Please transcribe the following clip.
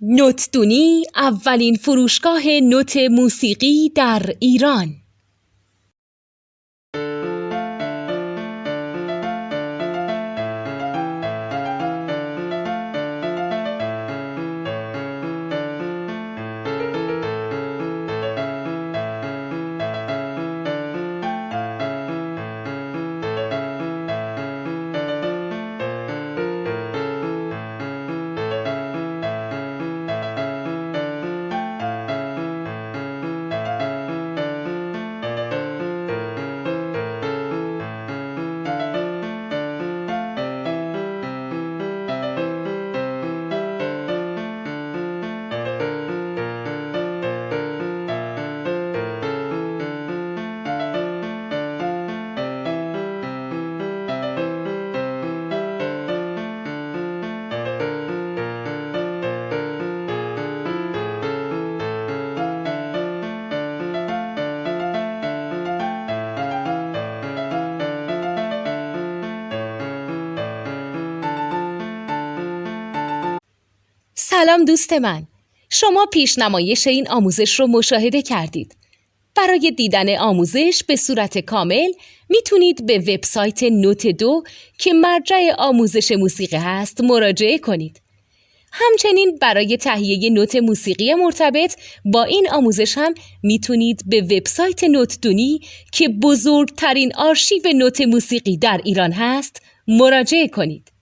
نوتدونی اولین فروشگاه نوت موسیقی در ایران. سلام دوست من، شما پیشنمایش این آموزش رو مشاهده کردید. برای دیدن آموزش به صورت کامل میتونید به وبسایت نوت 2 که مرجع آموزش موسیقی هست مراجعه کنید. همچنین برای تهیه نوت موسیقی مرتبط با این آموزش هم میتونید به وبسایت نوتدونی که بزرگترین آرشیو نوت موسیقی در ایران هست مراجعه کنید.